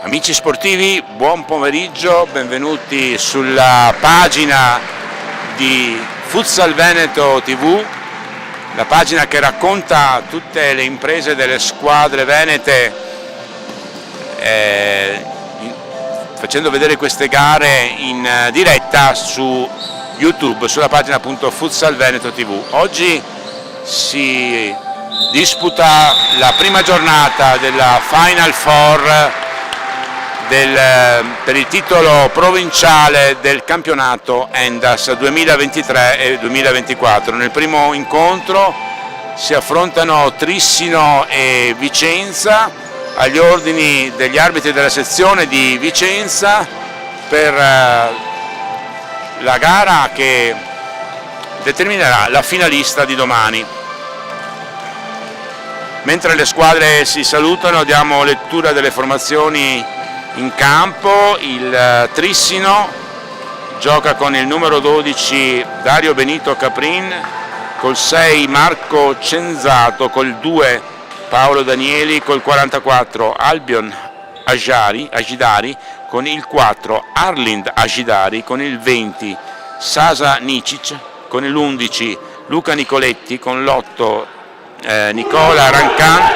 Amici sportivi, buon pomeriggio, benvenuti sulla pagina di Futsal Veneto TV, la pagina che racconta tutte le imprese delle squadre venete, facendo vedere queste gare in diretta su YouTube, sulla pagina appunto Futsal Veneto TV. Oggi si disputa la prima giornata della Final Four per il titolo provinciale del campionato Endas 2023 e 2024. Nel primo incontro si affrontano Trissino e Vicenza agli ordini degli arbitri della sezione di Vicenza per la gara che determinerà la finalista di domani. Mentre le squadre si salutano, diamo lettura delle formazioni in campo. Il Trissino gioca con il numero 12 Dario Benito Caprin, col 6 Marco Cenzato, col 2 Paolo Danieli, col 44 Albion Agidari, con il 4 Arlind Agidari, con il 20 Sasa Nicic, con l'11 Luca Nicoletti, con l'8 Nicola Rancan,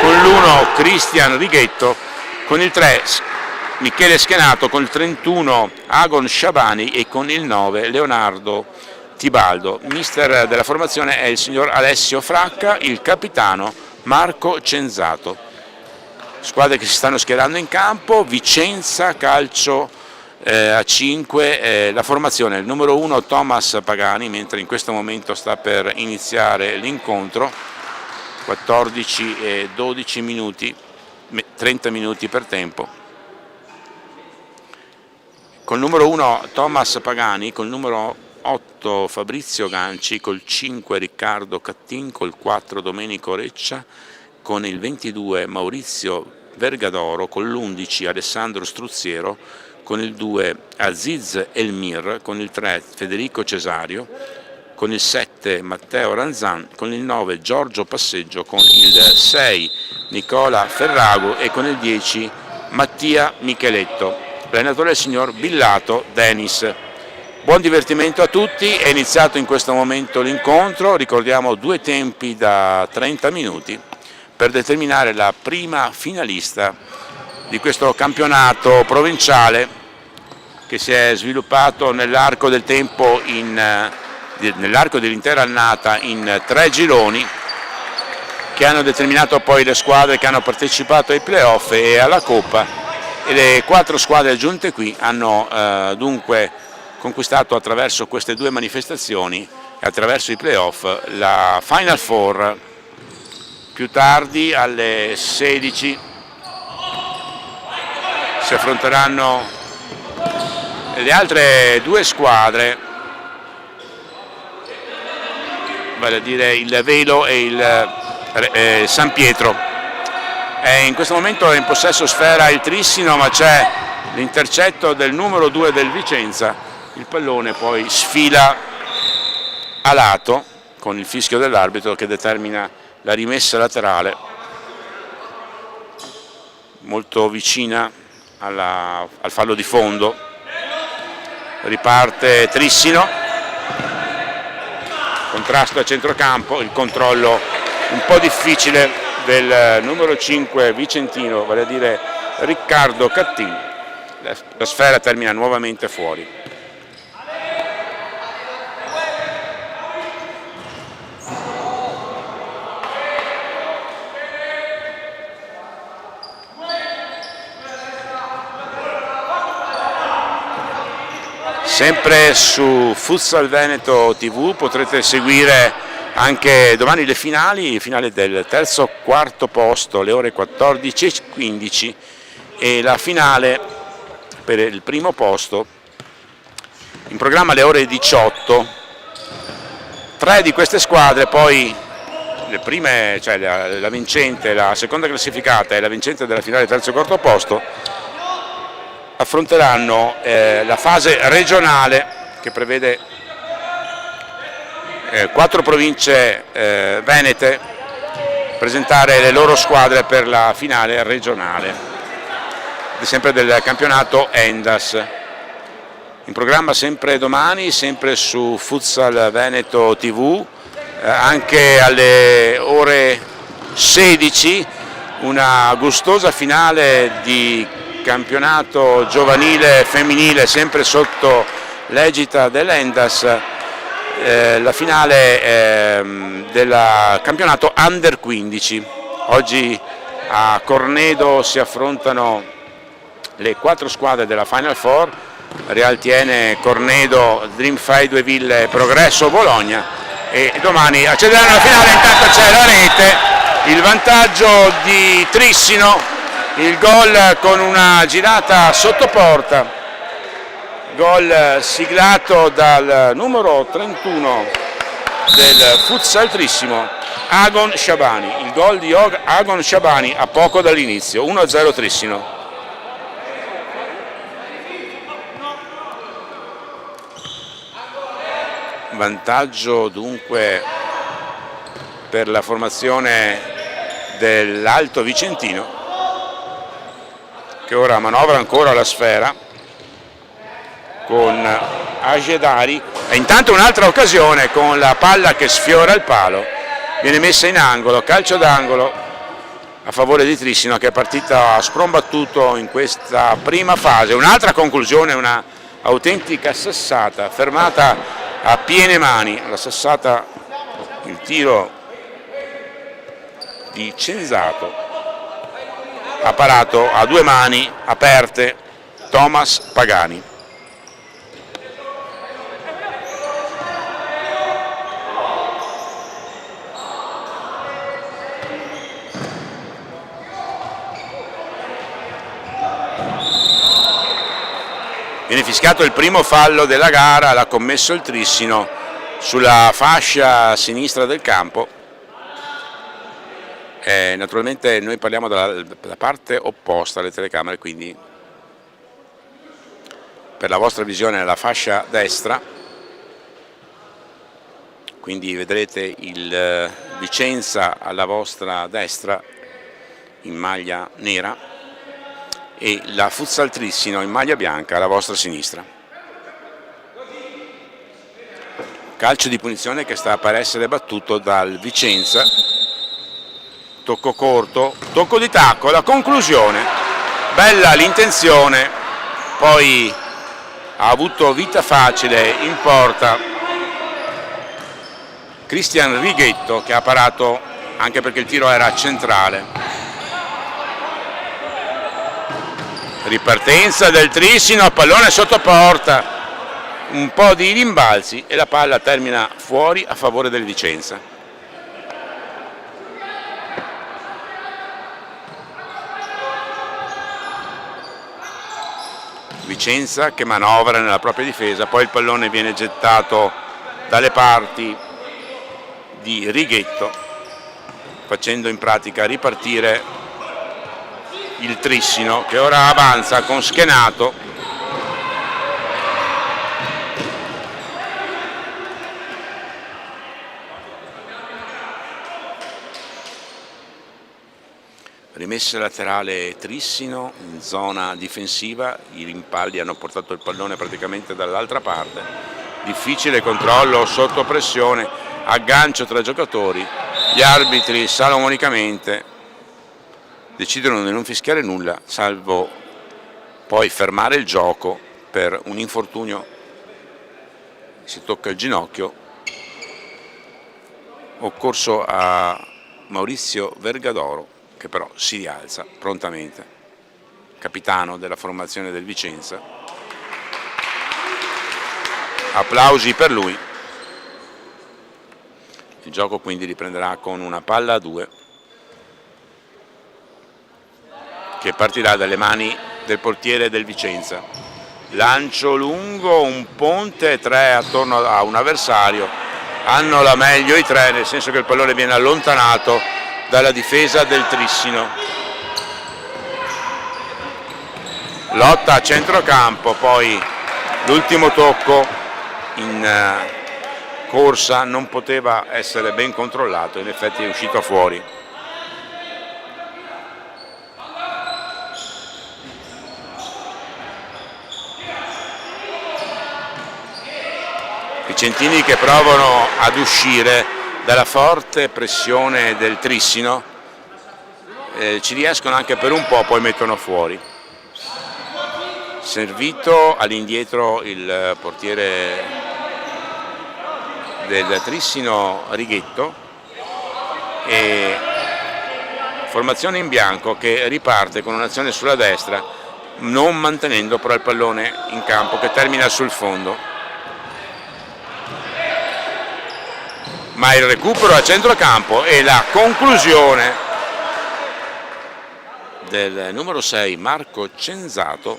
con l'1 Cristian Righetto, con il 3 Michele Schenato, con il 31 Agon Sciabani e con il 9 Leonardo Tibaldo. Mister della formazione è il signor Alessio Fracca, il capitano Marco Cenzato. Squadre che si stanno schierando in campo: Vicenza Calcio a 5, la formazione, il numero 1 Thomas Pagani, mentre in questo momento sta per iniziare l'incontro, 14 e 12 minuti, 30 minuti per tempo. Col numero 1 Thomas Pagani, col numero 8 Fabrizio Ganci, col 5 Riccardo Cattin, col 4 Domenico Reccia, con il 22 Maurizio Vergadoro, con l'11 Alessandro Struzziero, con il 2 Aziz Elmir, con il 3 Federico Cesario, con il 7 Matteo Ranzan, con il 9 Giorgio Passeggio, con il 6 Nicola Ferrago e con il 10 Mattia Micheletto. Allenatore il signor Billato Denis. Buon divertimento a tutti, è iniziato in questo momento l'incontro, ricordiamo 2 tempi da 30 minuti per determinare la prima finalista di questo campionato provinciale che si è sviluppato nell'arco del tempo, nell'arco dell'intera annata, in 3 gironi che hanno determinato poi le squadre che hanno partecipato ai playoff e alla Coppa. E le 4 squadre giunte qui hanno dunque conquistato attraverso queste 2 manifestazioni e attraverso i playoff la Final Four. Più tardi alle 16 si affronteranno le altre 2 squadre, vale a dire il Velo e il San Pietro. In questo momento è in possesso sfera il Trissino, ma c'è l'intercetto del numero 2 del Vicenza. Il pallone poi sfila a lato con il fischio dell'arbitro che determina la rimessa laterale molto vicina al fallo di fondo. Riparte Trissino, contrasto a centrocampo, il controllo un po' difficile del numero 5 vicentino, vale a dire Riccardo Cattin. La sfera termina nuovamente fuori. Sempre su Futsal Veneto TV potrete seguire anche domani le finali del terzo quarto posto alle ore 14:15 e la finale per il primo posto in programma alle ore 18. 3 di queste squadre poi, le prime, cioè la vincente, la seconda classificata e la vincente della finale terzo e quarto posto, affronteranno la fase regionale che prevede 4 province venete presentare le loro squadre per la finale regionale. sempre del campionato Endas. In programma sempre domani, sempre su Futsal Veneto TV, anche alle ore 16, una gustosa finale di campionato giovanile femminile, sempre sotto l'egida dell'Endas, la finale del campionato Under 15. Oggi a Cornedo si affrontano le 4 squadre della Final Four: Real Tiene, Cornedo, Dream Fight Due Ville, Progresso, Bologna, e domani accederanno alla finale. Intanto c'è la rete, il vantaggio di Trissino, il gol con una girata sotto porta, gol siglato dal numero 31 del Futsal Trissimo, Agon Shabani. Il gol di Agon Shabani a poco dall'inizio, 1-0 Trissino. Vantaggio dunque per la formazione dell'Alto Vicentino, che ora manovra ancora la sfera con Agedari, e intanto un'altra occasione con la palla che sfiora il palo, viene messa in angolo, calcio d'angolo a favore di Trissino, che è partita sprombattuto in questa prima fase. Un'altra conclusione, una autentica sassata fermata a piene mani. La sassata, il tiro di Cenzato, ha parato a 2 mani aperte Thomas Pagani. Viene fischiato il primo fallo della gara, l'ha commesso il Trissino sulla fascia sinistra del campo. Naturalmente noi parliamo dalla parte opposta alle telecamere, quindi per la vostra visione la fascia destra, quindi vedrete il Vicenza alla vostra destra in maglia nera e la Futsal Trissino in maglia bianca alla vostra sinistra. Calcio di punizione che sta per essere battuto dal Vicenza. Tocco corto, tocco di tacco, la conclusione, bella l'intenzione, poi ha avuto vita facile in porta Cristian Righetto, che ha parato anche perché il tiro era centrale. Ripartenza del Trissino, pallone sotto porta, un po' di rimbalzi e la palla termina fuori a favore del Vicenza. Vicenza che manovra nella propria difesa, poi il pallone viene gettato dalle parti di Righetto, facendo in pratica ripartire il Trissino, che ora avanza con Schenato. Rimessa laterale Trissino in zona difensiva, i rimpalli hanno portato il pallone praticamente dall'altra parte. Difficile controllo sotto pressione, aggancio tra giocatori, gli arbitri salomonicamente decidono di non fischiare nulla, salvo poi fermare il gioco per un infortunio. Si tocca il ginocchio, occorso a Maurizio Vergadoro, che però si rialza prontamente, capitano della formazione del Vicenza. Applausi per lui. Il gioco quindi riprenderà con una palla a 2 che partirà dalle mani del portiere del Vicenza. Lancio lungo, un ponte, 3 attorno a un avversario. Hanno la meglio i 3, nel senso che il pallone viene allontanato dalla difesa del Trissino. Lotta a centrocampo, poi l'ultimo tocco in corsa non poteva essere ben controllato, in effetti è uscito fuori. Vicentini che provano ad uscire dalla forte pressione del Trissino, ci riescono anche per un po', poi mettono fuori. Servito all'indietro il portiere del Trissino Righetto, e formazione in bianco che riparte con un'azione sulla destra, non mantenendo però il pallone in campo, che termina sul fondo. Ma il recupero a centrocampo e la conclusione del numero 6 Marco Cenzato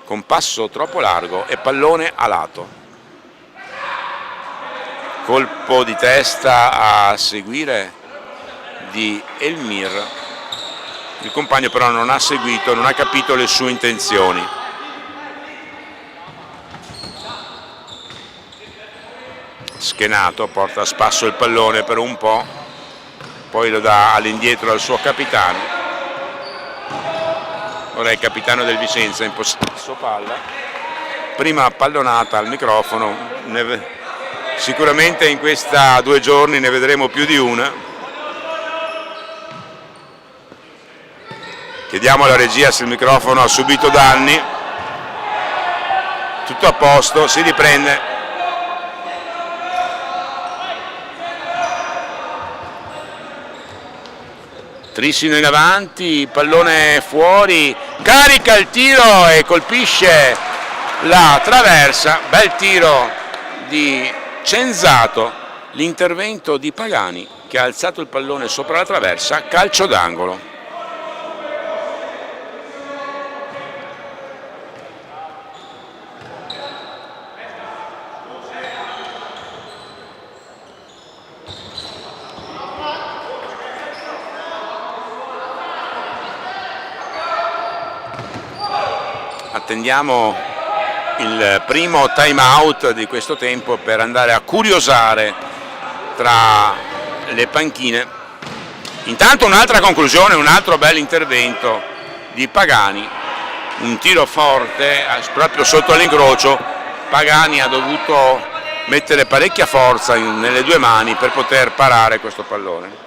con passo troppo largo e pallone a lato. Colpo di testa a seguire di Elmir, il compagno però non ha seguito, non ha capito le sue intenzioni. Schenato, porta a spasso il pallone per un po', poi lo dà all'indietro al suo capitano. Ora è il capitano del Vicenza in possesso palla. Prima pallonata al microfono, sicuramente in questi 2 giorni ne vedremo più di una. Chiediamo alla regia se il microfono ha subito danni. Tutto a posto, si riprende. Trissino in avanti, pallone fuori, carica il tiro e colpisce la traversa. Bel tiro di Cenzato, l'intervento di Pagani che ha alzato il pallone sopra la traversa, calcio d'angolo. Attendiamo il primo time out di questo tempo per andare a curiosare tra le panchine. Intanto un'altra conclusione, un altro bel intervento di Pagani, un tiro forte proprio sotto l'incrocio. Pagani ha dovuto mettere parecchia forza nelle 2 mani per poter parare questo pallone.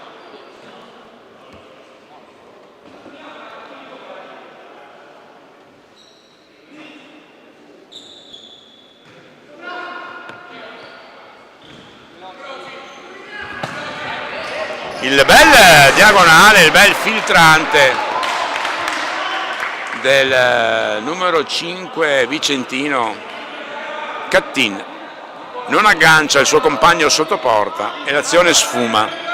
Il bel diagonale, il bel filtrante del numero 5 vicentino Cattin, non aggancia il suo compagno sotto porta e l'azione sfuma.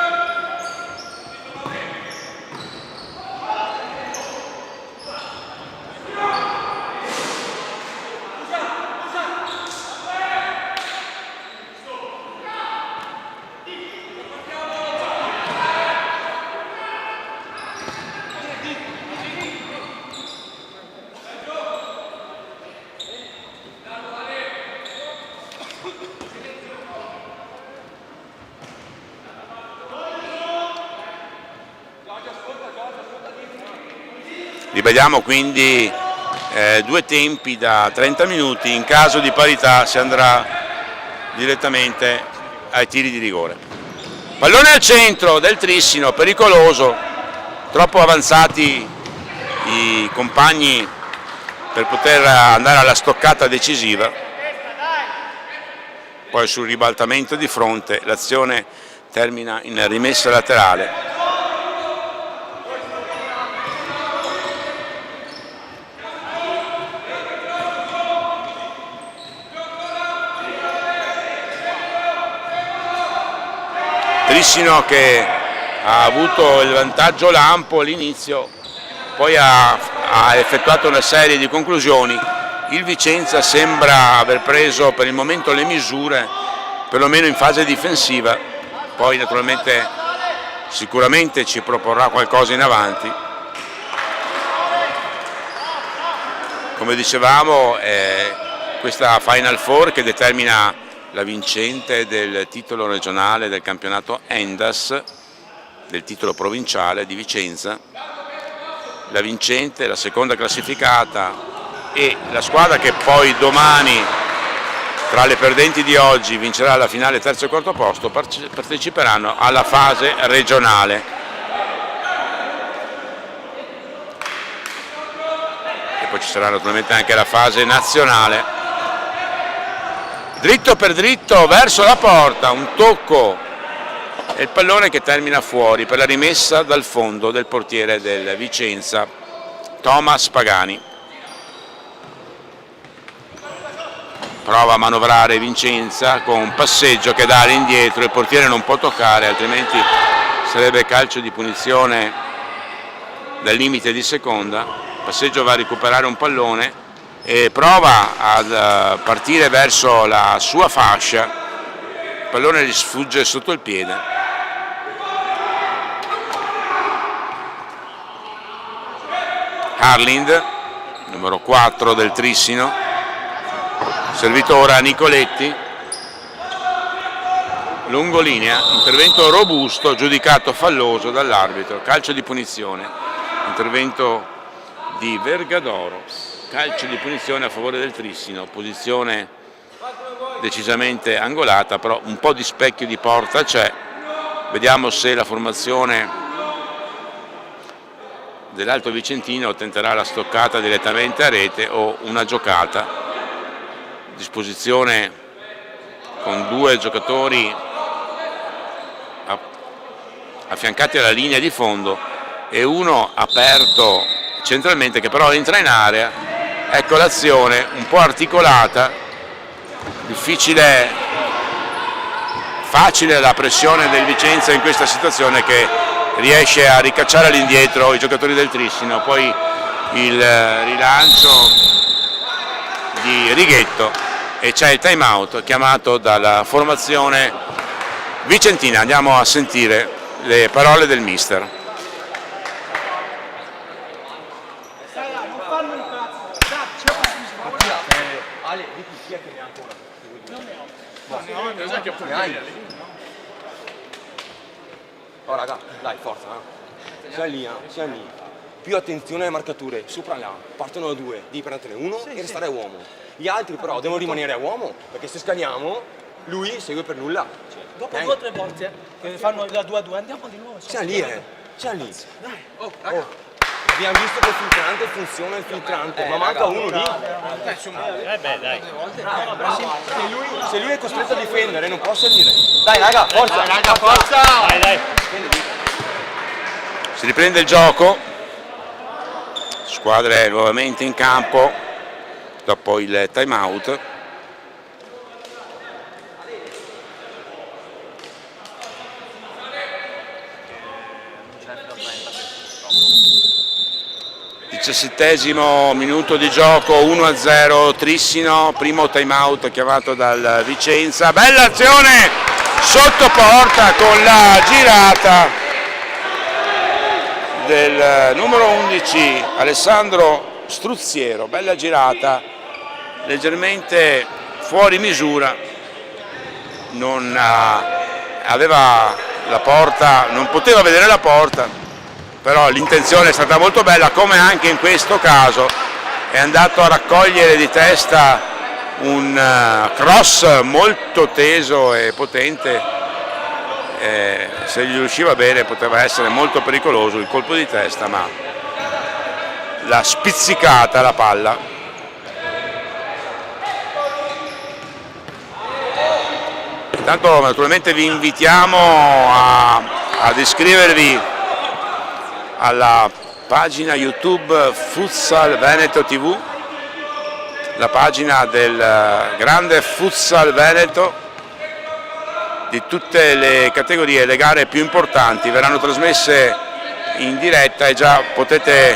Rivediamo quindi 2 tempi da 30 minuti, in caso di parità si andrà direttamente ai tiri di rigore. Pallone al centro del Trissino, pericoloso, troppo avanzati i compagni per poter andare alla stoccata decisiva. Poi sul ribaltamento di fronte l'azione termina in rimessa laterale. Trissino che ha avuto il vantaggio lampo all'inizio, poi ha effettuato una serie di conclusioni. Il Vicenza sembra aver preso per il momento le misure, perlomeno in fase difensiva, poi naturalmente sicuramente ci proporrà qualcosa in avanti. Come dicevamo, questa Final Four che determina la vincente del titolo regionale del campionato Endas, del titolo provinciale di Vicenza, la vincente, la seconda classificata e la squadra che poi domani tra le perdenti di oggi vincerà la finale terzo e quarto posto, parteciperanno alla fase regionale. E poi ci sarà naturalmente anche la fase nazionale. Dritto per dritto verso la porta, un tocco e il pallone che termina fuori per la rimessa dal fondo del portiere del Vicenza, Thomas Pagani. Prova a manovrare Vicenza con un passeggio che dà all'indietro, il portiere non può toccare, altrimenti sarebbe calcio di punizione dal limite di seconda. Il passeggio va a recuperare un pallone e prova a partire verso la sua fascia, il pallone gli sfugge sotto il piede. Harlind, numero 4 del Trissino, servito ora a Nicoletti, lungolinea, intervento robusto, giudicato falloso dall'arbitro, calcio di punizione, intervento di Vergadoro, calcio di punizione a favore del Trissino, posizione decisamente angolata, però un po' di specchio di porta c'è. Vediamo se la formazione dell'Alto Vicentino tenterà la stoccata direttamente a rete o una giocata. Disposizione con due giocatori affiancati alla linea di fondo e uno aperto centralmente che però entra in area. Ecco l'azione un po' articolata, facile la pressione del Vicenza in questa situazione, che riesce a ricacciare all'indietro i giocatori del Trissino, poi il rilancio di Righetto e c'è il time out chiamato dalla formazione vicentina. Andiamo a sentire le parole del mister. Oh raga, dai, forza, siamo lì. Più attenzione alle marcature, sopra là, partono da due, devi prendere uno e restare a uomo. Gli altri però devono rimanere a uomo, perché se scaliamo, lui segue per nulla. Dopo 2 o 3 volte che fanno la 2-2, andiamo di nuovo. Siamo lì. Dai. Oh. Abbiamo visto che il filtrante funziona, ma manca uno lì. Dai. Se lui è costretto a difendere, non può salire. Dai raga, forza! Dai. Si riprende il gioco, squadre nuovamente in campo dopo il time out. Diciassettesimo minuto di gioco, 1-0 Trissino, primo time out chiamato dal Vicenza. Bella azione sotto porta con la girata del numero 11 Alessandro Struzziero, bella girata, leggermente fuori misura, non aveva la porta, non poteva vedere la porta, però l'intenzione è stata molto bella, come anche in questo caso è andato a raccogliere di testa un cross molto teso e potente. Se gli riusciva bene poteva essere molto pericoloso il colpo di testa, ma l'ha spizzicata la palla. Intanto naturalmente vi invitiamo ad iscrivervi alla pagina YouTube Futsal Veneto TV, la pagina del grande Futsal Veneto. Di tutte le categorie, le gare più importanti verranno trasmesse in diretta e già potete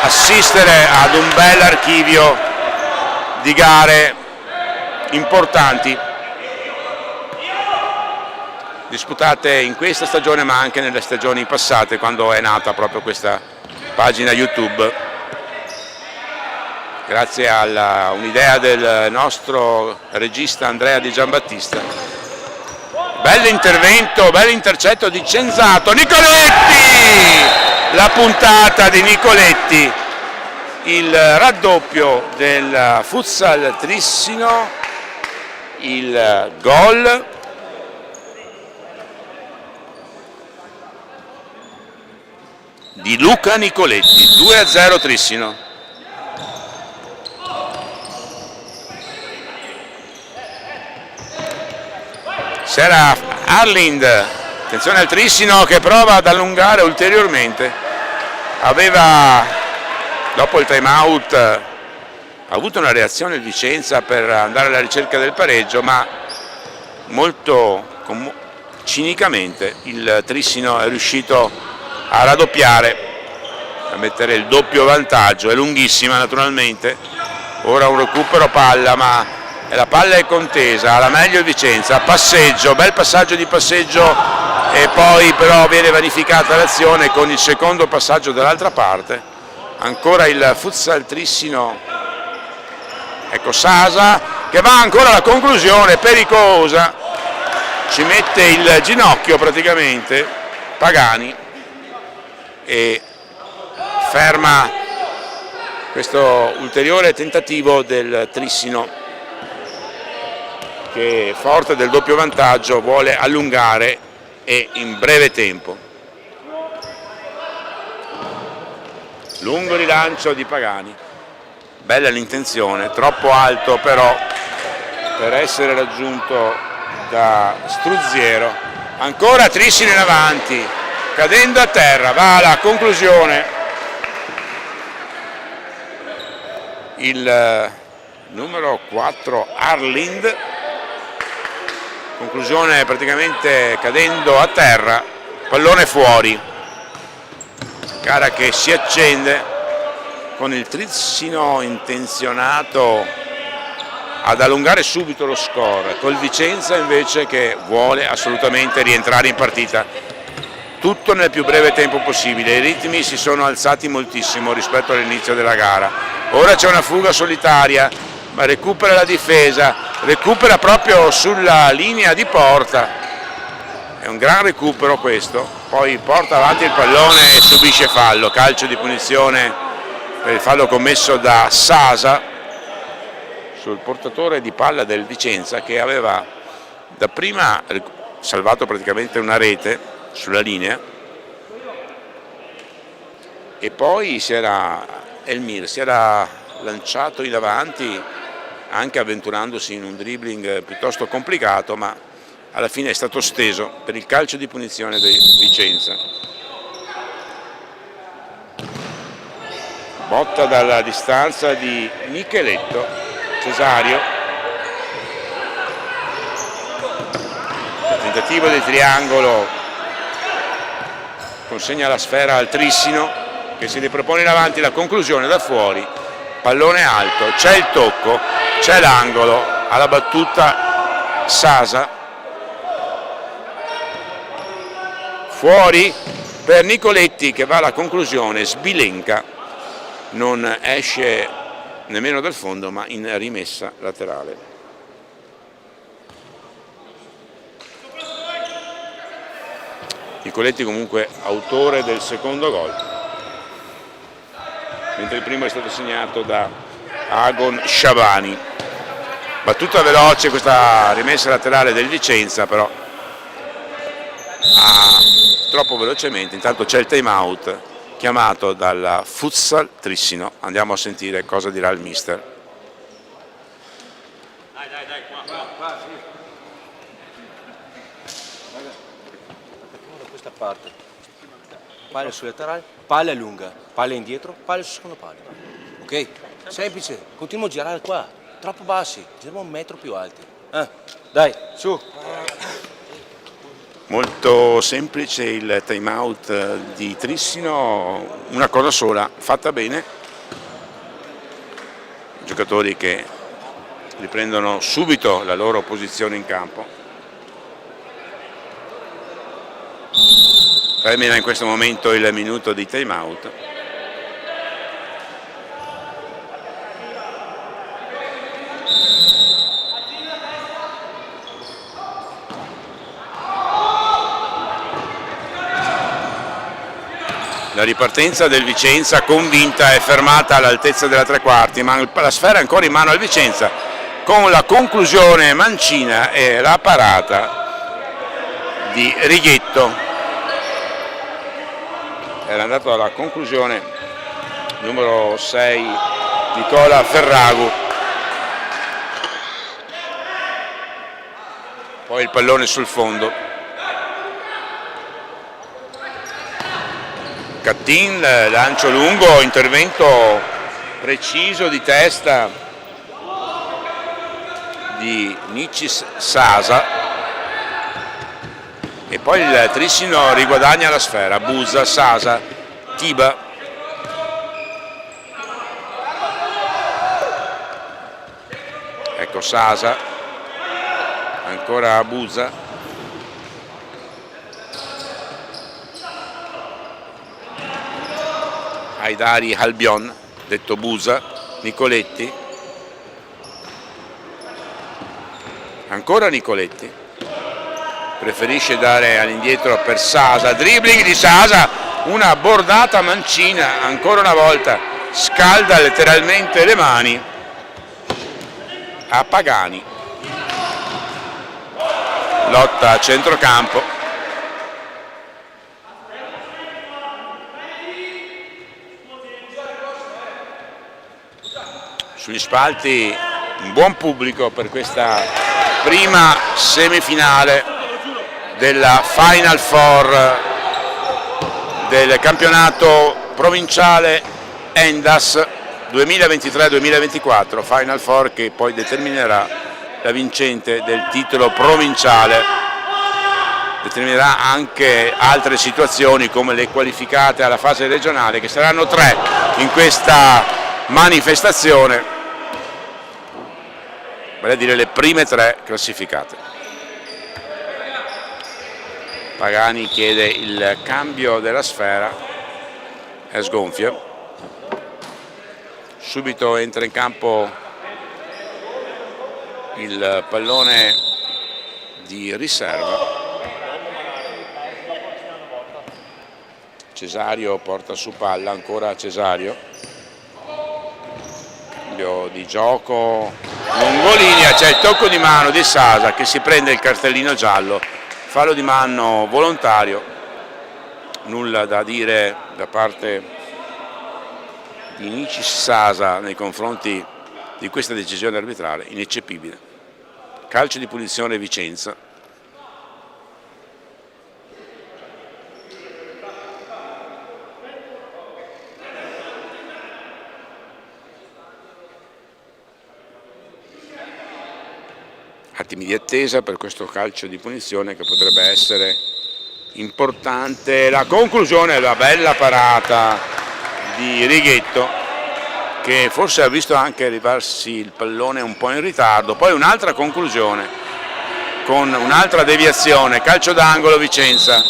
assistere ad un bel archivio di gare importanti disputate in questa stagione ma anche nelle stagioni passate, quando è nata proprio questa pagina YouTube, grazie a un'idea del nostro regista Andrea Di Giambattista. Bell'intervento, bell'intercetto di Cenzato, Nicoletti! La puntata di Nicoletti, il raddoppio del Futsal Trissino il gol di Luca Nicoletti, 2-0 Trissino. C'era Arlind, attenzione al Trissino che prova ad allungare ulteriormente, aveva dopo il time out ha avuto una reazione il Vicenza per andare alla ricerca del pareggio, ma molto cinicamente il Trissino è riuscito a raddoppiare, a mettere il doppio vantaggio. È lunghissima naturalmente, ora un recupero palla, ma la palla è contesa, alla meglio il Vicenza, passeggio, bel passaggio di passeggio e poi però viene vanificata l'azione con il secondo passaggio dall'altra parte. Ancora il futsal Trissino, ecco Sasa che va ancora alla conclusione, pericolosa, ci mette il ginocchio praticamente Pagani e ferma questo ulteriore tentativo del Trissino che forte del doppio vantaggio vuole allungare e in breve tempo. Lungo rilancio di Pagani, bella l'intenzione, troppo alto però per essere raggiunto da Struzziero. Ancora Trissino in avanti, cadendo a terra, va alla conclusione il numero 4 Arlind, conclusione praticamente cadendo a terra, pallone fuori, gara che si accende con il Trissino intenzionato ad allungare subito lo score, col Vicenza invece che vuole assolutamente rientrare in partita, tutto nel più breve tempo possibile. I ritmi si sono alzati moltissimo rispetto all'inizio della gara. Ora c'è una fuga solitaria, ma recupera la difesa, recupera proprio sulla linea di porta, è un gran recupero questo, poi porta avanti il pallone e subisce fallo, calcio di punizione per il fallo commesso da Sasa sul portatore di palla del Vicenza, che aveva dapprima salvato praticamente una rete sulla linea e poi Elmir si era lanciato in avanti anche avventurandosi in un dribbling piuttosto complicato, ma alla fine è stato steso per il calcio di punizione del Vicenza. Botta dalla distanza di Micheletto, Cesario, tentativo di triangolo, consegna la sfera al Trissino che si ripropone in avanti, la conclusione da fuori, pallone alto, c'è il tocco, c'è l'angolo, alla battuta Sasa, fuori per Nicoletti che va alla conclusione, Sbilenka non esce nemmeno dal fondo ma in rimessa laterale. Nicoletti comunque autore del secondo gol, mentre il primo è stato segnato da Agon Sciabani. Battuta veloce questa rimessa laterale del Vicenza, però troppo velocemente. Intanto c'è il time out chiamato dal futsal Trissino, andiamo a sentire cosa dirà il mister. Dai, qua, sì. Da questa parte, palla sul laterale, palla lunga, palla indietro, palla sul secondo palo. Ok? Semplice, continuo a girare qua, troppo bassi, giriamo un metro più alti. Dai, su. Molto semplice il time out di Trissino, una cosa sola, fatta bene, giocatori che riprendono subito la loro posizione in campo. Termina in questo momento il minuto di time out. La ripartenza del Vicenza convinta è fermata all'altezza della tre quarti, ma la sfera è ancora in mano al Vicenza con la conclusione mancina e la parata di Righetto. Era andato alla conclusione numero 6 Nicola Ferragu. Poi il pallone sul fondo. Cattin, lancio lungo, intervento preciso di testa di Nicis Sasa, e poi il Trissino riguadagna la sfera. Busa, Sasa, Tiba. Ecco Sasa, ancora Busa. Haidari Albion, detto Busa, Nicoletti, ancora Nicoletti, preferisce dare all'indietro per Sasa, dribbling di Sasa, una bordata mancina, ancora una volta scalda letteralmente le mani a Pagani. Lotta a centrocampo. Sugli spalti un buon pubblico per questa prima semifinale della Final Four del campionato provinciale Endas 2023-2024, Final Four che poi determinerà la vincente del titolo provinciale, determinerà anche altre situazioni come le qualificate alla fase regionale, che saranno 3 in questa manifestazione, vale a dire le prime 3 classificate. Pagani chiede il cambio della sfera, è sgonfia, subito entra in campo il pallone di riserva. Cesario porta su palla, ancora Cesario, cambio di gioco, lungolinea, c'è il tocco di mano di Sasa che si prende il cartellino giallo, fallo di mano volontario, nulla da dire da parte di Nicis Sasa nei confronti di questa decisione arbitrale, ineccepibile. Calcio di punizione Vicenza. Attimi di attesa per questo calcio di punizione che potrebbe essere importante. La conclusione, la bella parata di Righetto, che forse ha visto anche arrivarsi il pallone un po' in ritardo. Poi un'altra conclusione con un'altra deviazione, calcio d'angolo Vicenza.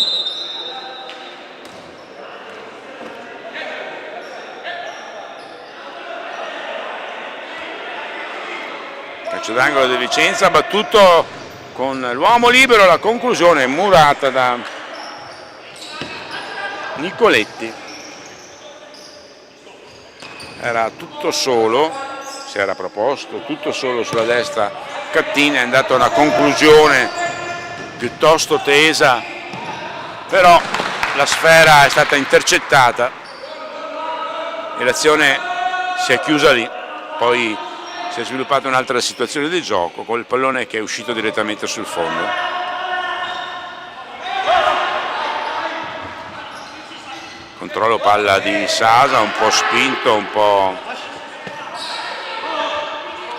Calcio d'angolo di Vicenza, battuto con l'uomo libero, la conclusione murata da Nicoletti. Era tutto solo, si era proposto tutto solo sulla destra Cattin, è andato a una conclusione piuttosto tesa, però la sfera è stata intercettata e l'azione si è chiusa lì. Poi si è sviluppata un'altra situazione di gioco con il pallone che è uscito direttamente sul fondo. Controllo palla di Sasa, un po' spinto, un po'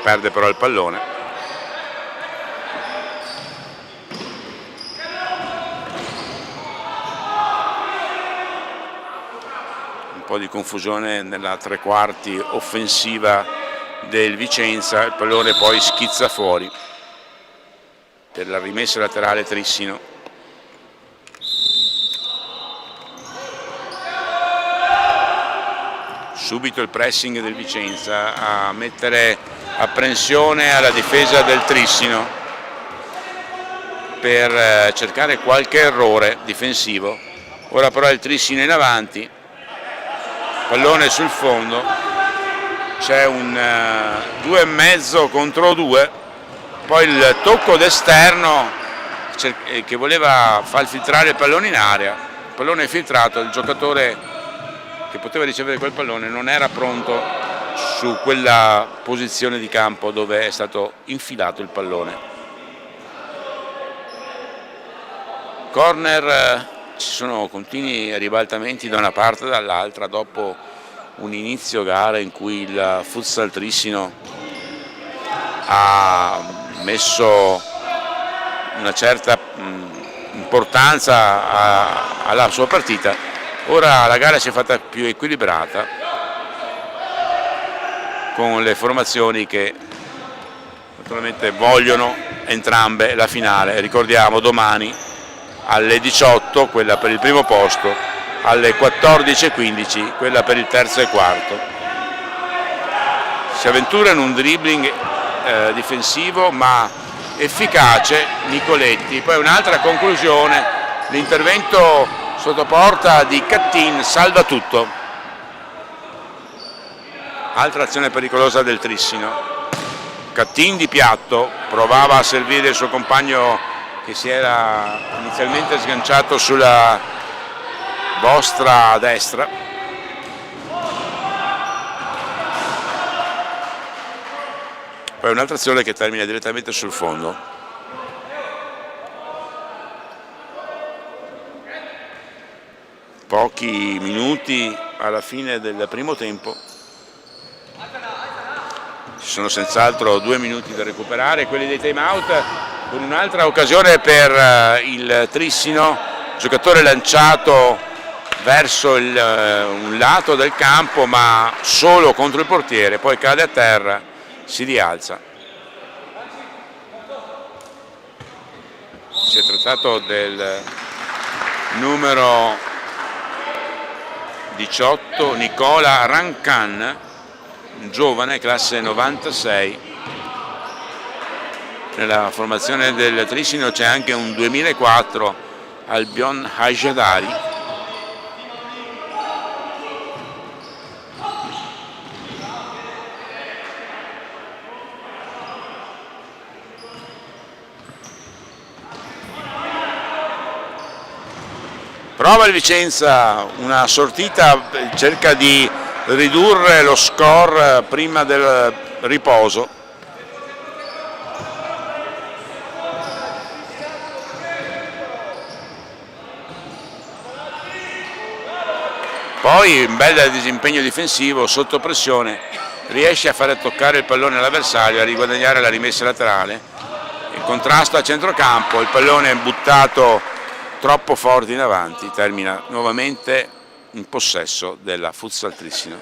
perde però il pallone. Un po' di confusione nella tre quarti offensiva del Vicenza, il pallone poi schizza fuori per la rimessa laterale Trissino. Subito il pressing del Vicenza a mettere apprensione alla difesa del Trissino per cercare qualche errore difensivo. Ora però il Trissino in avanti, pallone sul fondo, c'è un 2,5 contro 2, poi il tocco d'esterno che voleva far filtrare il pallone in area, il pallone è filtrato, il giocatore che poteva ricevere quel pallone non era pronto su quella posizione di campo dove è stato infilato il pallone. Corner, ci sono continui ribaltamenti da una parte e dall'altra dopo un inizio gara in cui il Futsal Trissino ha messo una certa importanza alla sua partita. Ora la gara si è fatta più equilibrata con le formazioni che naturalmente vogliono entrambe la finale. Ricordiamo domani alle 18 quella per il primo posto, alle 14:15 quella per il terzo e quarto. Si avventura in un dribbling difensivo ma efficace Nicoletti. Poi un'altra conclusione, l'intervento sotto porta di Cattin salva tutto. Altra azione pericolosa del Trissino. Cattin di piatto provava a servire il suo compagno che si era inizialmente sganciato sulla vostra destra. Poi un'altra azione che termina direttamente sul fondo. Pochi minuti alla fine del primo tempo. Ci sono senz'altro 2 minuti da recuperare, quelli dei time out, con un'altra occasione per il Trissino, giocatore lanciato verso un lato del campo ma solo contro il portiere, poi cade a terra, si rialza. Si è trattato del numero 18 Nicola Rancan, un giovane, classe 96. Nella formazione del Trissino c'è anche un 2004 Albion Hajadari. Prova il Vicenza, una sortita, cerca di ridurre lo score prima del riposo. Poi un bel disimpegno difensivo, sotto pressione, riesce a fare toccare il pallone all'avversario, a riguadagnare la rimessa laterale. Il contrasto a centrocampo, il pallone è buttato troppo forte in avanti, termina nuovamente in possesso della Futsal Trissino.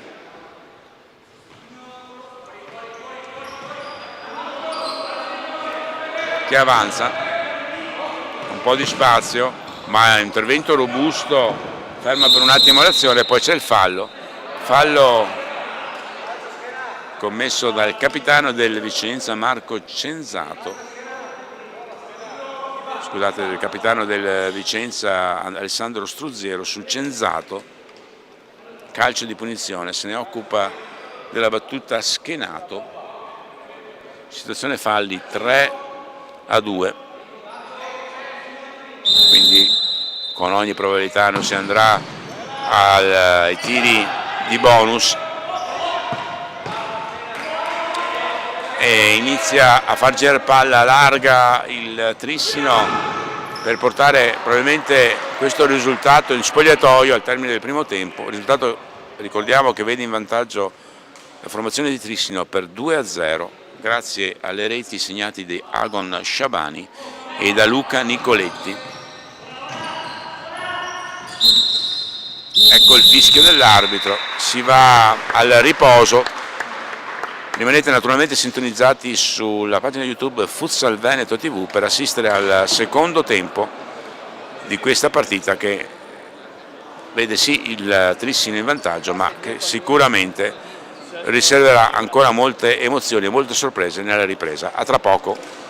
Che avanza, un po' di spazio, ma intervento robusto, ferma per un attimo l'azione, poi c'è il fallo commesso dal capitano del Vicenza Marco Cenzato. Scusate, il capitano del Vicenza Alessandro Struzziero su Cenzato, calcio di punizione, se ne occupa della battuta Schenato, situazione falli 3-2, quindi con ogni probabilità non si andrà ai tiri di bonus e inizia a far girare palla larga il Trissino per portare probabilmente questo risultato in spogliatoio al termine del primo tempo. Risultato, ricordiamo, che vede in vantaggio la formazione di Trissino per 2-0 grazie alle reti segnate di Agon Sciabani e da Luca Nicoletti. Ecco il fischio dell'arbitro, si va al riposo. Rimanete naturalmente sintonizzati sulla pagina YouTube Futsal Veneto TV per assistere al secondo tempo di questa partita che vede sì il Trissino in vantaggio, ma che sicuramente riserverà ancora molte emozioni e molte sorprese nella ripresa. A tra poco.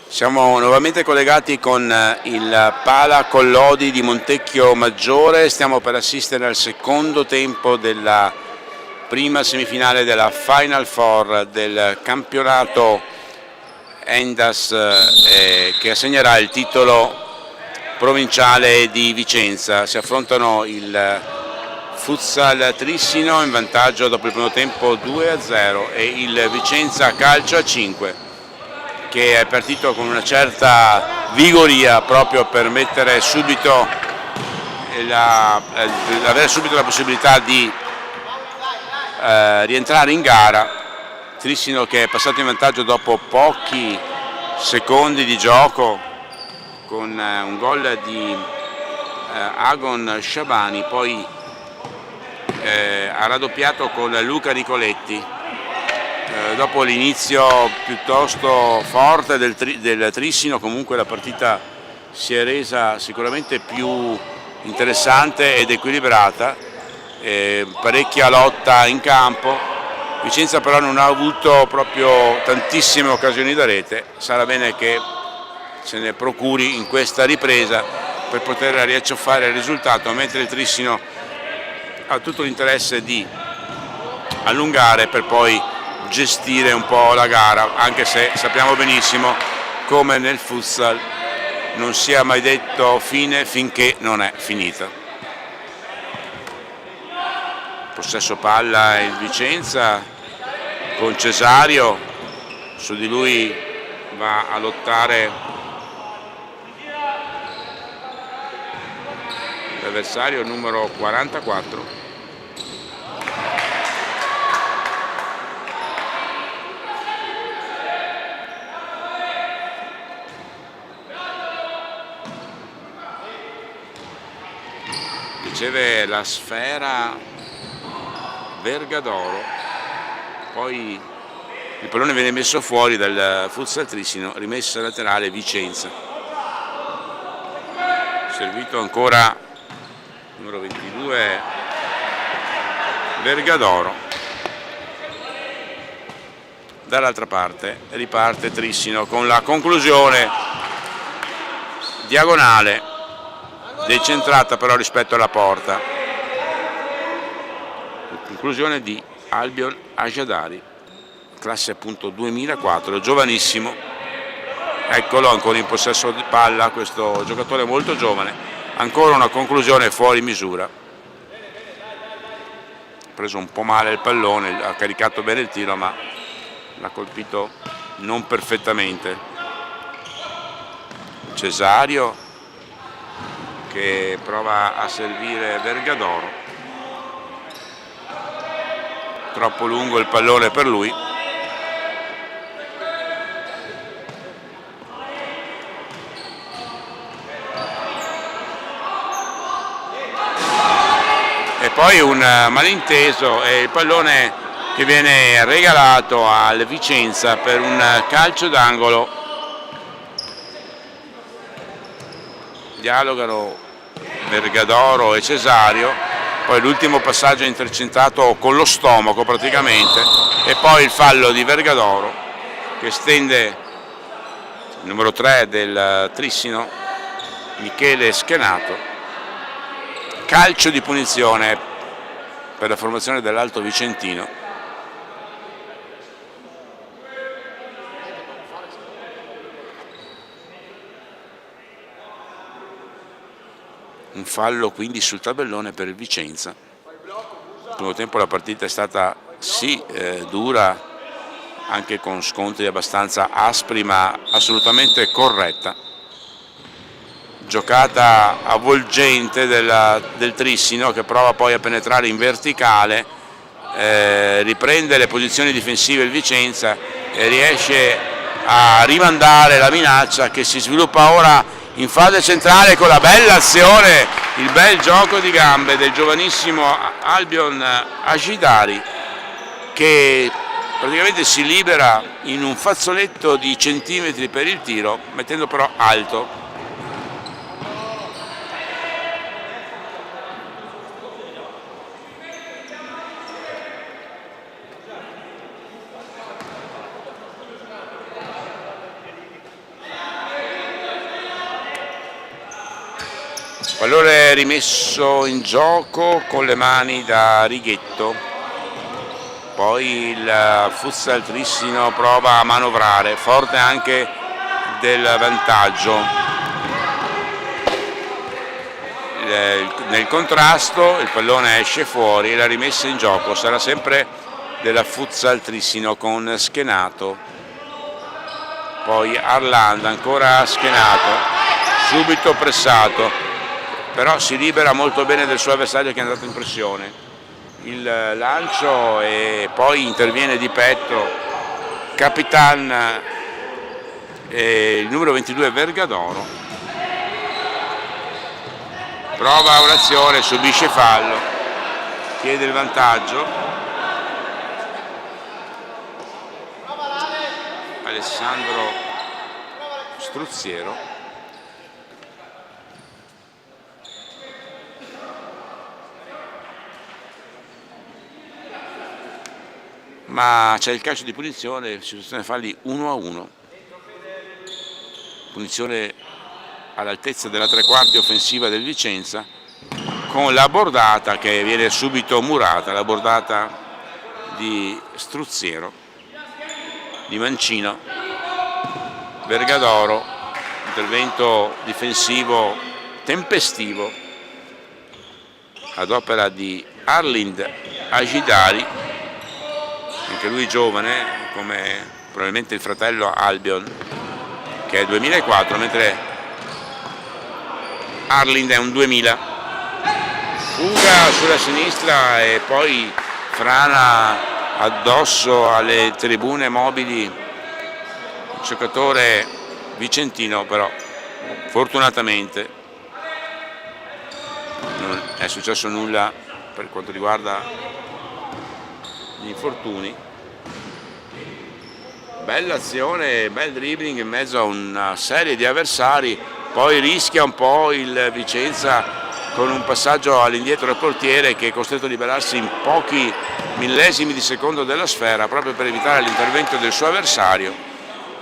Siamo nuovamente collegati con il Pala Collodi di Montecchio Maggiore, stiamo per assistere al secondo tempo della prima semifinale della Final Four del campionato Endas che assegnerà il titolo provinciale di Vicenza. Si affrontano il Futsal Trissino in vantaggio dopo il primo tempo 2-0 e il Vicenza Calcio a 5 che è partito con una certa vigoria proprio per mettere subito avere subito la possibilità di rientrare in gara. Trissino che è passato in vantaggio dopo pochi secondi di gioco con un gol di Agon Sciabani, poi ha raddoppiato con Luca Nicoletti. Dopo l'inizio piuttosto forte del Trissino, comunque la partita si è resa sicuramente più interessante ed equilibrata, parecchia lotta in campo. Vicenza però non ha avuto proprio tantissime occasioni da rete, sarà bene che se ne procuri in questa ripresa per poter riacciuffare il risultato, mentre il Trissino ha tutto l'interesse di allungare per poi gestire un po' la gara, anche se sappiamo benissimo come nel futsal non sia mai detto fine finché non è finita. Possesso palla il Vicenza con Cesario, su di lui va a lottare l'avversario numero 44. Riceve la sfera Vergadoro, poi il pallone viene messo fuori dal Futsal Trissino, rimessa laterale Vicenza. Servito ancora numero 22 Vergadoro. Dall'altra parte riparte Trissino con la conclusione diagonale, decentrata però rispetto alla porta. Conclusione di Albion Ajadari, classe appunto 2004, giovanissimo. Eccolo ancora in possesso di palla, questo giocatore molto giovane. Ancora una conclusione fuori misura. Ha preso un po' male il pallone, ha caricato bene il tiro ma l'ha colpito non perfettamente. Cesario che prova a servire Vergadoro, troppo lungo il pallone per lui. E poi un malinteso e il pallone che viene regalato al Vicenza per un calcio d'angolo. Dialogano Vergadoro e Cesario, poi l'ultimo passaggio è intercettato con lo stomaco praticamente e poi il fallo di Vergadoro che stende il numero 3 del Trissino, Michele Schenato. Calcio di punizione per la formazione dell'Alto Vicentino. Un fallo quindi sul tabellone per il Vicenza. Nel primo tempo la partita è stata sì dura, anche con scontri abbastanza aspri ma assolutamente corretta. Giocata avvolgente del Trissino che prova poi a penetrare in verticale, riprende le posizioni difensive il Vicenza e riesce a rimandare la minaccia che si sviluppa ora in fase centrale con la bella azione, il bel gioco di gambe del giovanissimo Albion Ajidari che praticamente si libera in un fazzoletto di centimetri per il tiro, mettendo però alto. Pallone rimesso in gioco con le mani da Righetto, poi il Futsal Trissino prova a manovrare, forte anche del vantaggio. Nel contrasto il pallone esce fuori e la rimessa in gioco sarà sempre della Futsal Trissino con Schenato, poi Arland ancora Schenato, subito pressato, però si libera molto bene del suo avversario che è andato in pressione. Il lancio e poi interviene di petto Capitan, il numero 22 Vergadoro, prova un'azione, subisce fallo, chiede il vantaggio. Alessandro Struzziero. Ma c'è il calcio di punizione, situazione falli 1-1. Punizione all'altezza della tre quarti offensiva del Vicenza, con la bordata che viene subito murata, la bordata di Struzziero, di Mancino. Vergadoro, intervento difensivo tempestivo ad opera di Arlind Agidari, anche lui giovane come probabilmente il fratello Albion che è 2004, mentre Arlind è un 2000. Fuga sulla sinistra e poi frana addosso alle tribune mobili il giocatore vicentino, però fortunatamente non è successo nulla per quanto riguarda gli infortuni. Bella azione, bel dribbling in mezzo a una serie di avversari, poi rischia un po' il Vicenza con un passaggio all'indietro del portiere che è costretto a liberarsi in pochi millesimi di secondo della sfera proprio per evitare l'intervento del suo avversario,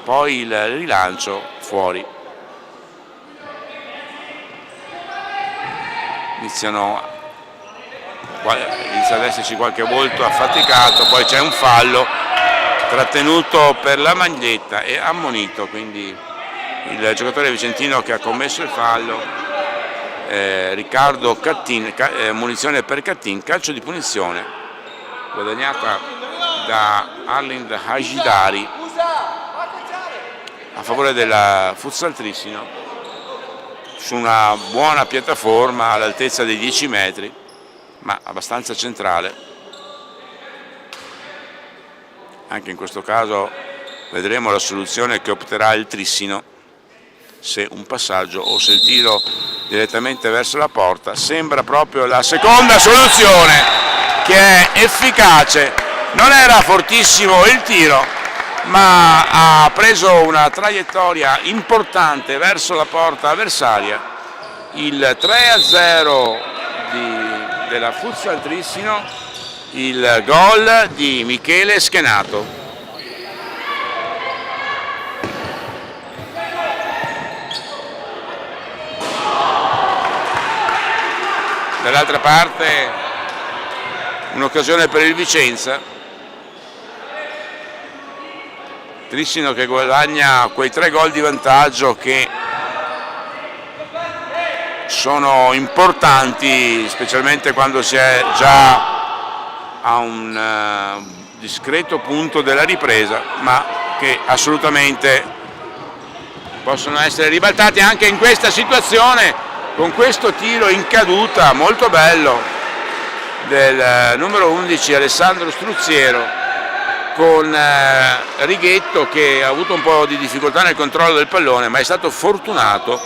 poi il rilancio fuori. Inizia ad esserci qualche volto affaticato, poi c'è un fallo trattenuto per la maglietta e ammonito, quindi il giocatore vicentino che ha commesso il fallo, Riccardo Cattin, munizione per Cattin, calcio di punizione guadagnata da Arlind Hagidari a favore della Futsal Trissino su una buona piattaforma all'altezza dei 10 metri, ma abbastanza centrale. Anche in questo caso vedremo la soluzione che opterà il Trissino, se un passaggio o se il tiro direttamente verso la porta. Sembra proprio la seconda soluzione che è efficace, non era fortissimo il tiro ma ha preso una traiettoria importante verso la porta avversaria. Il 3-0 della Futsal Trissino, il gol di Michele Schenato. Dall'altra parte un'occasione per il Vicenza, Trissino che guadagna quei 3 gol di vantaggio che sono importanti, specialmente quando si è già a un discreto punto della ripresa, ma che assolutamente possono essere ribaltati anche in questa situazione, con questo tiro in caduta molto bello del numero 11 Alessandro Struzziero, con Righetto che ha avuto un po' di difficoltà nel controllo del pallone, ma è stato fortunato,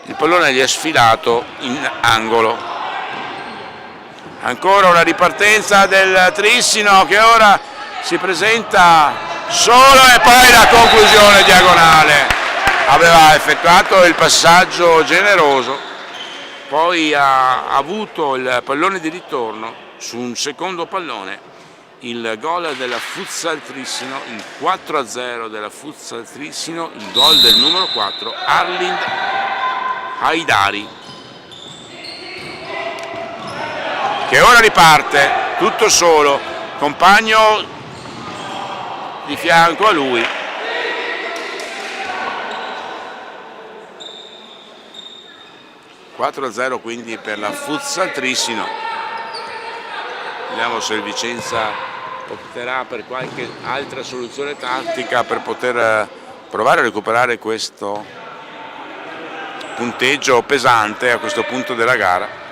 il pallone gli è sfilato in angolo. Ancora una ripartenza del Trissino che ora si presenta solo e poi la conclusione diagonale. Aveva effettuato il passaggio generoso, poi ha avuto il pallone di ritorno su un secondo pallone. Il gol della Futsal Trissino, il 4-0 della Futsal Trissino, il gol del numero 4 Arlind Haidari. che ora riparte tutto solo, compagno di fianco a lui. (4-0) quindi per la Futsal Trissino. Vediamo se il Vicenza opterà per qualche altra soluzione tattica per poter provare a recuperare questo punteggio pesante a questo punto della gara.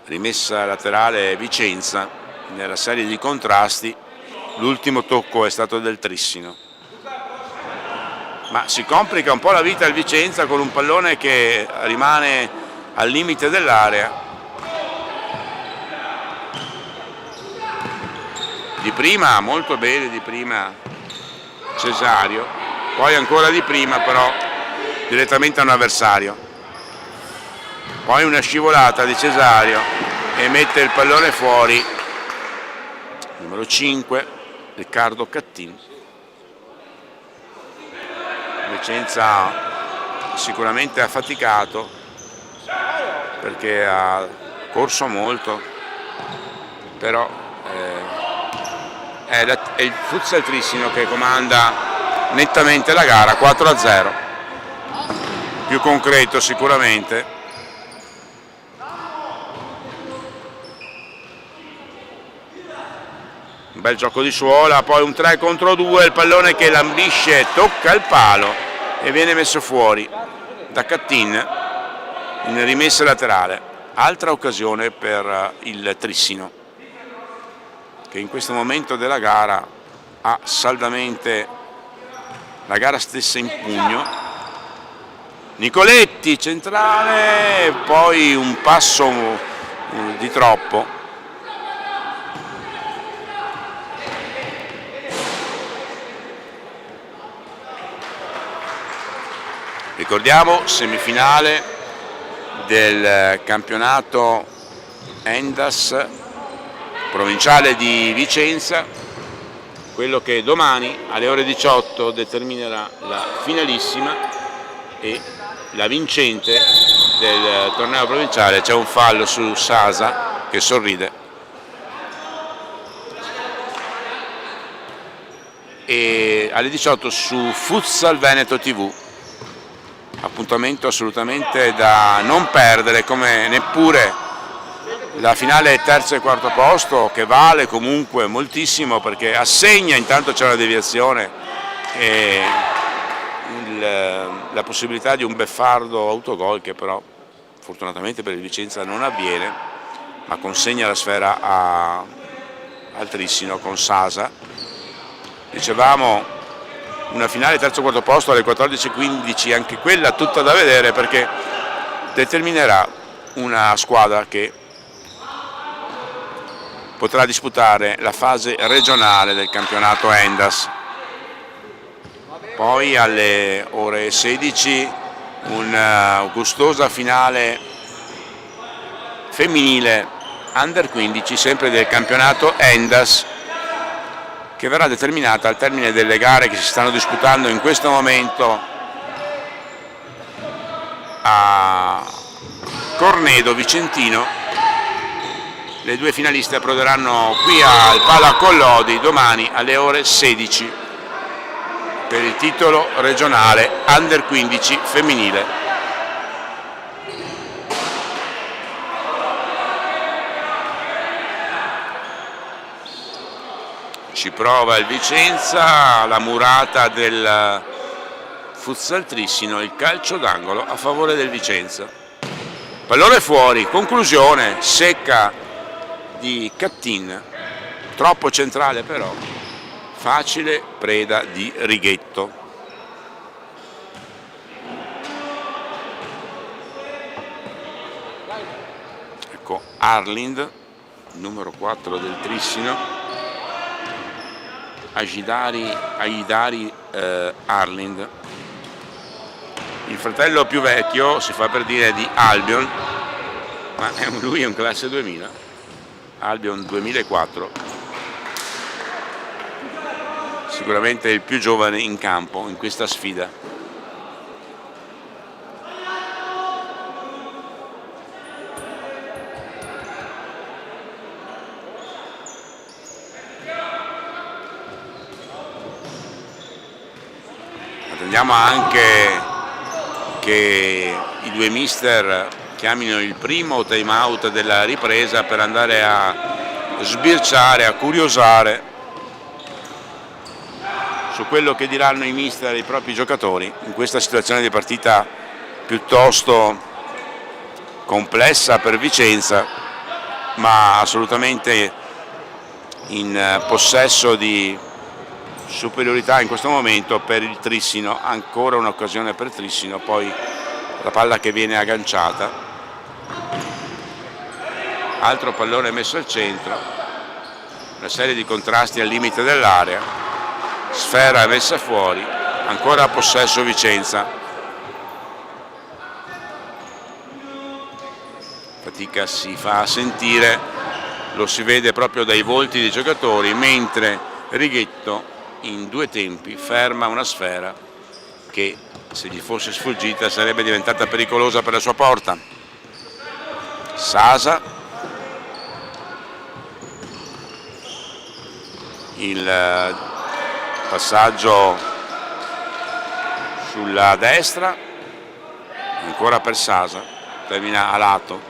Rimessa laterale Vicenza nella serie di contrasti, l'ultimo tocco è stato del Trissino. Ma si complica un po' la vita il Vicenza con un pallone che rimane al limite dell'area. Di prima, molto bene di prima Cesario, poi ancora di prima però direttamente a un avversario. Poi una scivolata di Cesario e mette il pallone fuori, numero 5, Riccardo Cattin. Vicenza sicuramente ha faticato perché ha corso molto, però è il Futsal Trissino che comanda nettamente la gara, 4-0, più concreto sicuramente. Un bel gioco di suola, poi un 3 contro 2, il pallone che lambisce, tocca il palo e viene messo fuori da Cattin in rimessa laterale. Altra occasione per il Trissino, che in questo momento della gara ha saldamente la gara stessa in pugno. Nicoletti, centrale, poi un passo di troppo. Ricordiamo, semifinale del campionato Endas provinciale di Vicenza, quello che domani alle ore 18 determinerà la finalissima e la vincente del torneo provinciale. C'è un fallo su Sasa che sorride. E alle 18 su Futsal Veneto TV. Appuntamento assolutamente da non perdere, come neppure la finale terzo e quarto posto, che vale comunque moltissimo perché assegna, intanto c'è una deviazione e la possibilità di un beffardo autogol che però fortunatamente per il Vicenza non avviene, ma consegna la sfera al Trissino con Sasa. Dicevamo una finale terzo quarto posto alle 14:15, anche quella tutta da vedere perché determinerà una squadra che potrà disputare la fase regionale del campionato Endas. Poi alle ore 16 una gustosa finale femminile under 15 sempre del campionato Endas, che verrà determinata al termine delle gare che si stanno disputando in questo momento a Cornedo Vicentino. Le due finaliste approderanno qui al Pala Collodi domani alle ore 16 per il titolo regionale under 15 femminile. Ci prova il Vicenza, la murata del Futsal Trissino, il calcio d'angolo a favore del Vicenza. Pallone fuori, conclusione secca di Cattin, troppo centrale però, facile preda di Righetto. Ecco Arlind, numero 4 del Trissino. Aidari Arlind, il fratello più vecchio, si fa per dire, di Albion, ma lui è un classe 2000, Albion 2004. sicuramente il più giovane in campo in questa sfida. Attendiamo anche che i due mister chiamino il primo time out della ripresa per andare a sbirciare, a curiosare su quello che diranno i mister ai propri giocatori in questa situazione di partita piuttosto complessa per Vicenza, ma assolutamente in possesso di superiorità in questo momento per il Trissino. Ancora un'occasione per Trissino, poi la palla che viene agganciata, altro pallone messo al centro, una serie di contrasti al limite dell'area, sfera messa fuori, ancora a possesso Vicenza. Fatica si fa sentire, lo si vede proprio dai volti dei giocatori, mentre Righetto in due tempi ferma una sfera che, se gli fosse sfuggita, sarebbe diventata pericolosa per la sua porta. Sasa, il passaggio sulla destra, ancora per Sasa, termina a lato.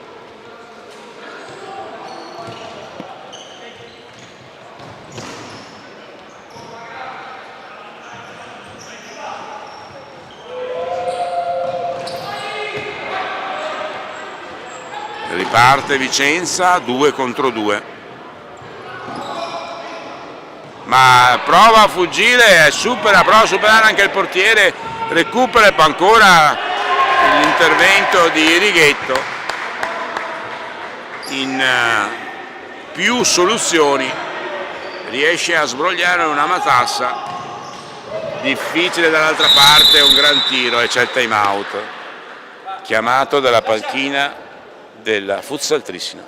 Riparte Vicenza 2 contro 2, ma prova a fuggire, prova a superare anche il portiere, recupera e poi ancora l'intervento di Righetto in più soluzioni, riesce a sbrogliare una matassa difficile. Dall'altra parte un gran tiro e c'è il time out chiamato dalla panchina della Futsal Trissino.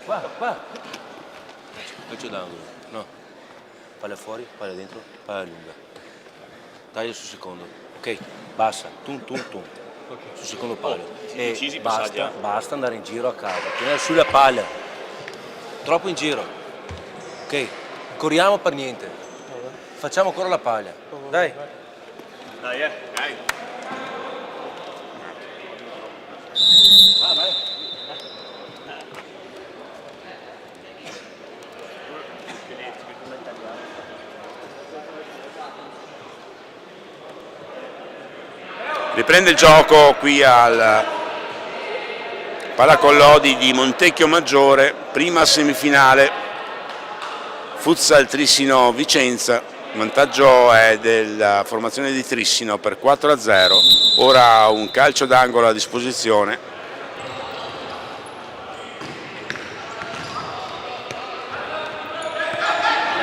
Qua. Calcio d'angolo, no. Palla fuori, palla dentro, palla lunga. Taglio sul secondo. Ok, basta, tum. Sul secondo palo. E basta andare in giro a caso, tenere sulla palla, troppo in giro, ok? Corriamo per niente, facciamo ancora la palla, dai. Vai. Riprende il gioco qui al Palacollodi di Montecchio Maggiore, prima semifinale Futsal Trissino Vicenza. Il vantaggio è della formazione di Trissino per 4-0. Ora un calcio d'angolo a disposizione.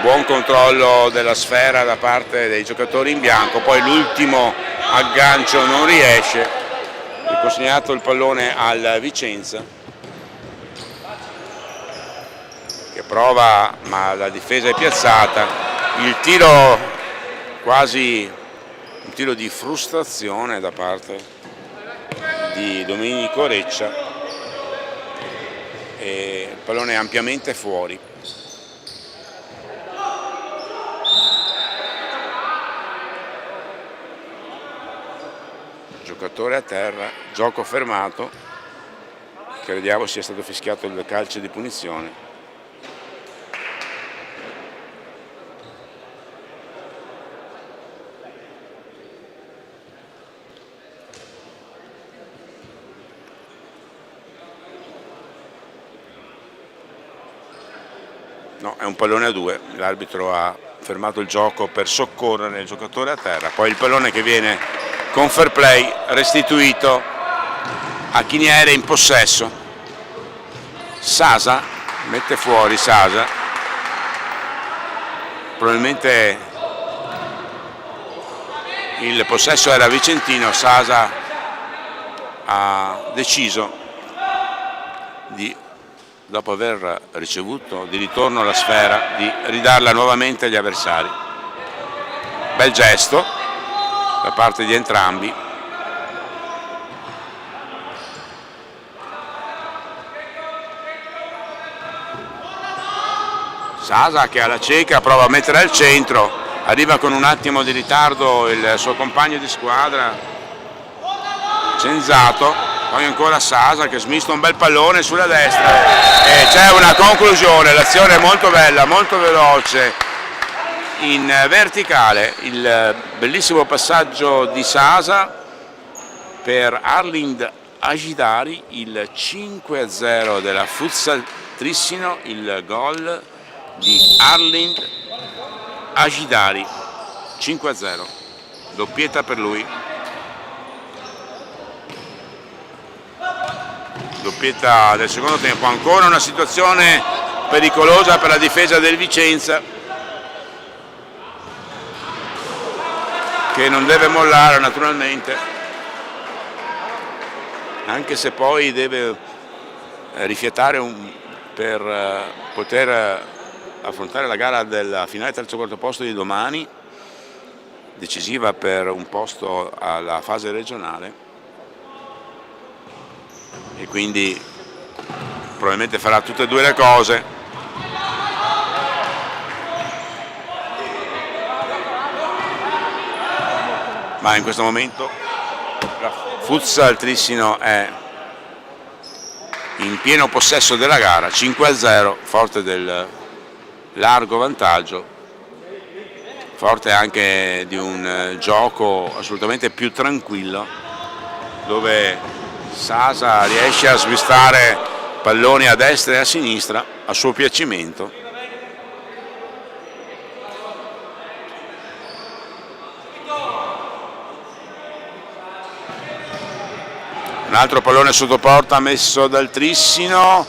Buon controllo della sfera da parte dei giocatori in bianco, poi l'ultimo aggancio non riesce, è consegnato il pallone al Vicenza che prova, ma la difesa è piazzata. Il tiro, quasi un tiro di frustrazione da parte di Domenico Reccia, e il pallone è ampiamente fuori. Giocatore a terra, gioco fermato, crediamo sia stato fischiato il calcio di punizione. No, è un pallone a 2, l'arbitro ha fermato il gioco per soccorrere il giocatore a terra, poi il pallone che viene con fair play restituito a chi ne era in possesso. Sasa mette fuori, Sasa probabilmente il possesso era vicentino. Sasa ha deciso dopo aver ricevuto di ritorno la sfera, di ridarla nuovamente agli avversari. Bel gesto da parte di entrambi. Sasa che alla cieca prova a mettere al centro, arriva con un attimo di ritardo il suo compagno di squadra Cenzato, poi ancora Sasa che smista un bel pallone sulla destra e c'è una conclusione. L'azione è molto bella, molto veloce, in verticale, il bellissimo passaggio di Sasa per Arlind Agidari, il 5-0 della Futsal Trissino, il gol di Arlind Agidari, 5-0, doppietta per lui, doppietta del secondo tempo. Ancora una situazione pericolosa per la difesa del Vicenza, che non deve mollare naturalmente, anche se poi deve rifiatare per poter affrontare la gara della finale terzo quarto posto di domani, decisiva per un posto alla fase regionale, e quindi probabilmente farà tutte e due le cose. Ma in questo momento la Futsal Trissino è in pieno possesso della gara, 5-0, forte del largo vantaggio, forte anche di un gioco assolutamente più tranquillo, dove Sasa riesce a svistare palloni a destra e a sinistra a suo piacimento. Un altro pallone sotto porta messo dal Trissino,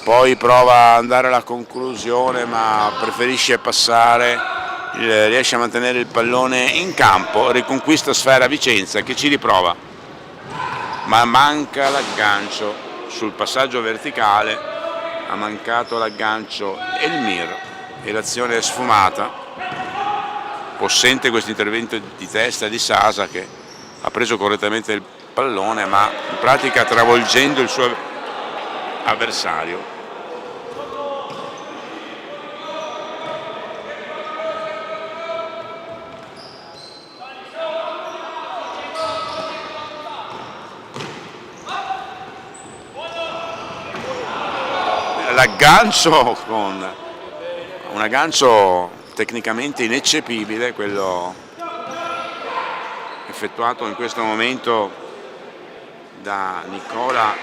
poi prova ad andare alla conclusione ma preferisce passare, riesce a mantenere il pallone in campo, riconquista sfera Vicenza che ci riprova, ma manca l'aggancio sul passaggio verticale, ha mancato l'aggancio Elmir e l'azione è sfumata. Possente questo intervento di testa di Sasa, che ha preso correttamente il pallone ma in pratica travolgendo il suo avversario. L'aggancio con un aggancio tecnicamente ineccepibile, quello effettuato in questo momento da Nicola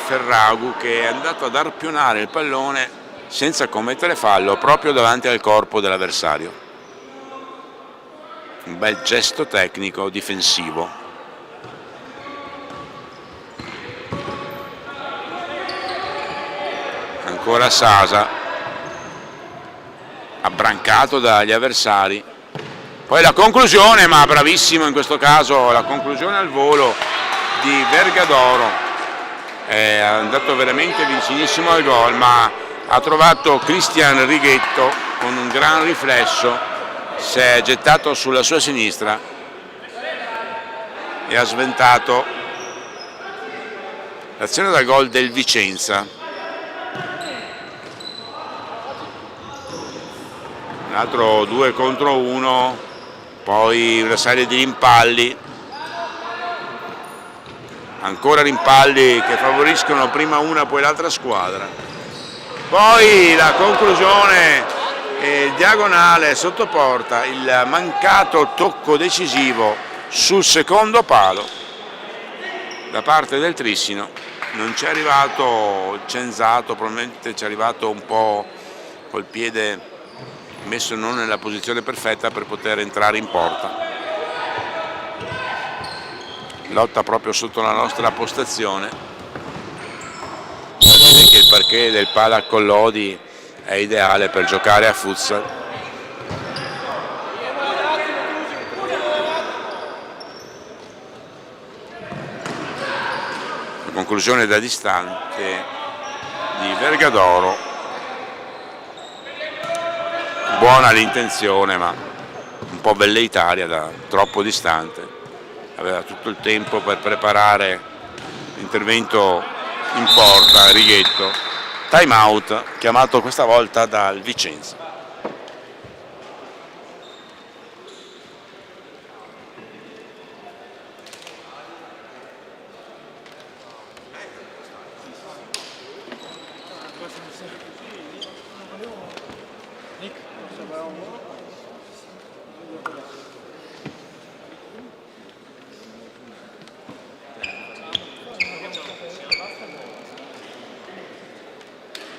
Ferragu, che è andato ad arpionare il pallone senza commettere fallo proprio davanti al corpo dell'avversario. Un bel gesto tecnico difensivo. Ancora Sasa, abbrancato dagli avversari, poi la conclusione, ma bravissimo in questo caso, la conclusione al volo di Vergadoro, è andato veramente vicinissimo al gol, ma ha trovato Cristian Righetto con un gran riflesso, si è gettato sulla sua sinistra e ha sventato l'azione da gol del Vicenza. Un altro 2 contro 1, poi una serie di rimpalli, ancora rimpalli che favoriscono prima una poi l'altra squadra, poi la conclusione diagonale sotto porta, il mancato tocco decisivo sul secondo palo da parte del Trissino. Non ci è arrivato Cenzato, probabilmente ci è arrivato un po' col piede messo non nella posizione perfetta per poter entrare in porta. Lotta proprio sotto la nostra postazione, direi che il parquet del Pala Collodi è ideale per giocare a futsal. conclusione da distante di Vergadoro. Buona l'intenzione, ma un po' velleitaria da troppo distante. Aveva tutto il tempo per preparare l'intervento in porta. Righetto, time out chiamato questa volta dal Vicenza.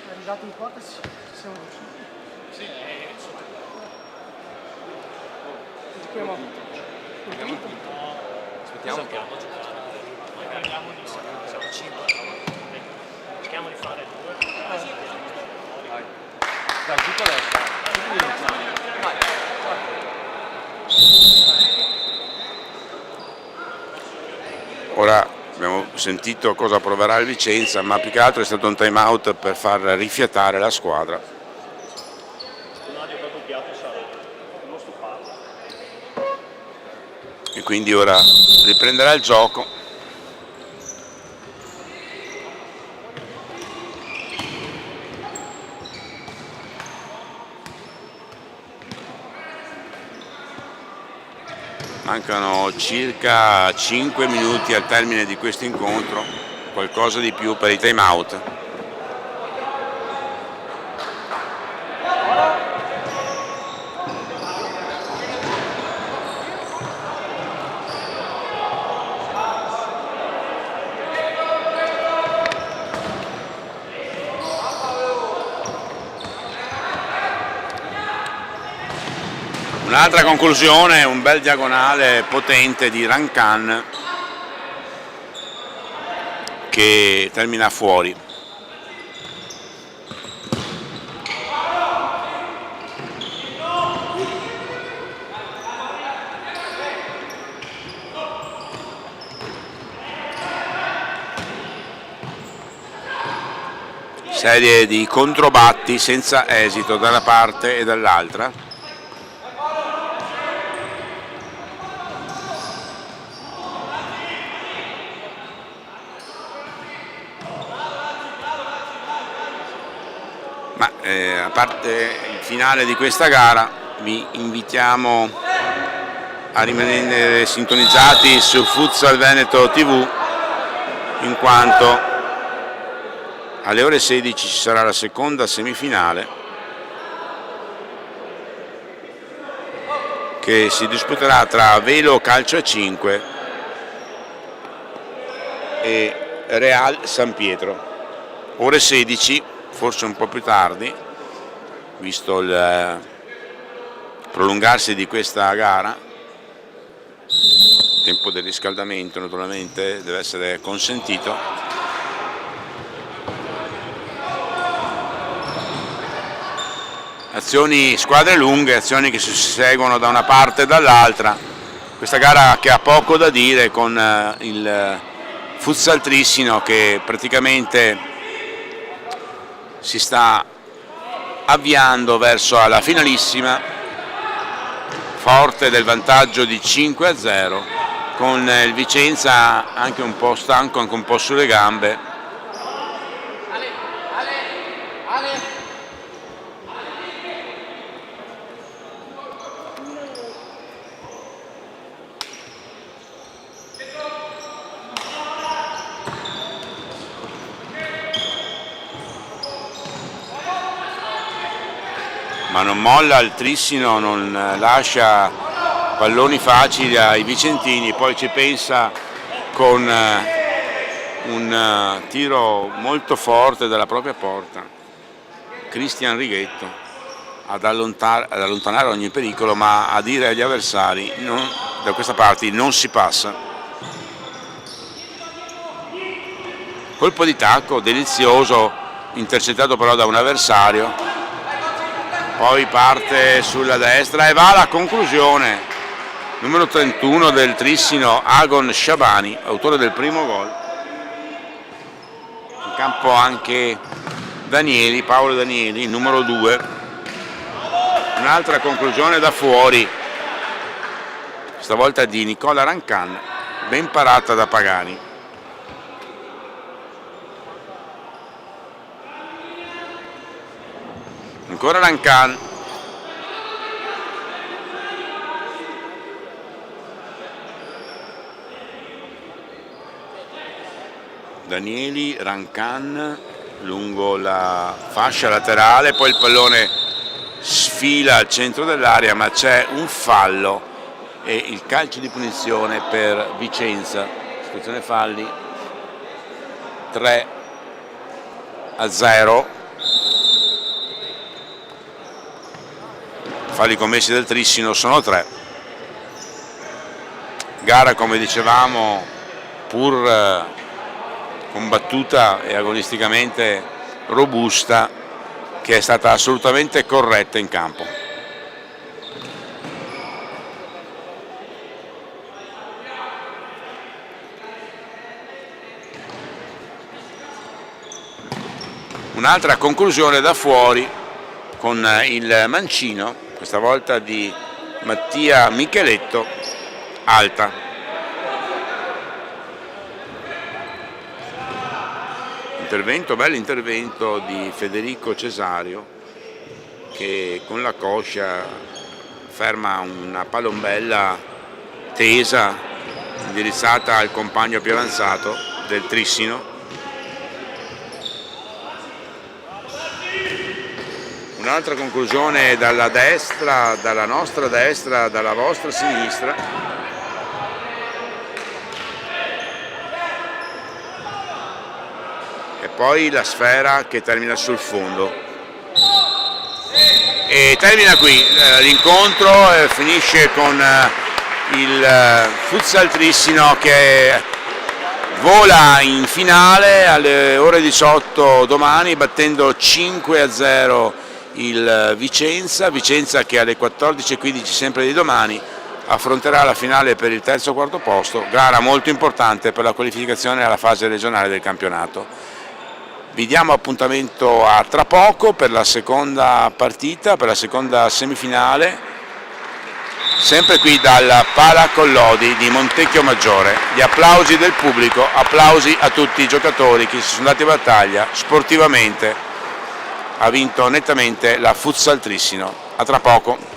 Arrivato in porta ci siamo riusciti. Sì, giochiamo il quinto. Aspettiamo. Sappiamo giocare, magari siamo 5, cerchiamo di fare 2. Dai, tutto adesso. Ora abbiamo sentito cosa proverà il Vicenza, ma più che altro è stato un time out per far rifiatare la squadra. E quindi ora riprenderà il gioco. Mancano circa 5 minuti al termine di questo incontro, qualcosa di più per i time out. Un'altra conclusione, un bel diagonale potente di Rancan che termina fuori. Serie di controbatti senza esito da una parte e dall'altra. Ma a parte il finale di questa gara, vi invitiamo a rimanere sintonizzati su Futsal Veneto TV, in quanto alle ore 16 ci sarà la seconda semifinale che si disputerà tra Velo Calcio a 5 e Real San Pietro. Ore 16, forse un po' più tardi, visto il prolungarsi di questa gara. Il tempo del riscaldamento naturalmente deve essere consentito. Azioni, squadre lunghe, azioni che si seguono da una parte e dall'altra. Questa gara che ha poco da dire, con il Futsal Trissino che praticamente si sta avviando verso la finalissima, forte del vantaggio di 5-0, con il Vicenza anche un po' stanco, anche un po' sulle gambe. Ma non molla il Trissino, non lascia palloni facili ai vicentini, poi ci pensa con un tiro molto forte dalla propria porta Cristian Righetto ad allontanare ogni pericolo, ma a dire agli avversari da questa parte non si passa. Colpo di tacco delizioso, intercettato però da un avversario. Poi parte sulla destra e va alla conclusione. Numero 31 del Trissino, Agon Shabani, autore del primo gol. campo anche Danieli, Paolo Danieli, il numero 2. Un'altra conclusione da fuori, stavolta di Nicola Rancan, ben parata da Pagani. Ancora Rancan. Danieli, Rancan lungo la fascia laterale, poi il pallone sfila al centro dell'area, ma c'è un fallo e il calcio di punizione per Vicenza. Situazione falli, 3-0. Falli commessi del Trissino sono 3. Gara, come dicevamo, pur combattuta e agonisticamente robusta, che è stata assolutamente corretta in campo. Un'altra conclusione da fuori con il mancino, questa volta di Mattia Micheletto, alta. Bell'intervento di Federico Cesario, che con la coscia ferma una palombella tesa indirizzata al compagno più avanzato del Trissino. Un'altra conclusione dalla destra, dalla nostra destra, dalla vostra sinistra. E poi la sfera che termina sul fondo. E termina qui l'incontro, finisce con il Futsal Trissino che vola in finale alle ore 18 domani, battendo 5-0 il Vicenza che alle 14:15 sempre di domani affronterà la finale per il terzo o quarto posto, gara molto importante per la qualificazione alla fase regionale del campionato. Vi diamo appuntamento a tra poco per la seconda partita, per la seconda semifinale, sempre qui dal Pala Collodi di Montecchio Maggiore. Gli applausi del pubblico, applausi a tutti i giocatori che si sono dati battaglia sportivamente. Ha vinto nettamente la Futsal Trissino. A tra poco.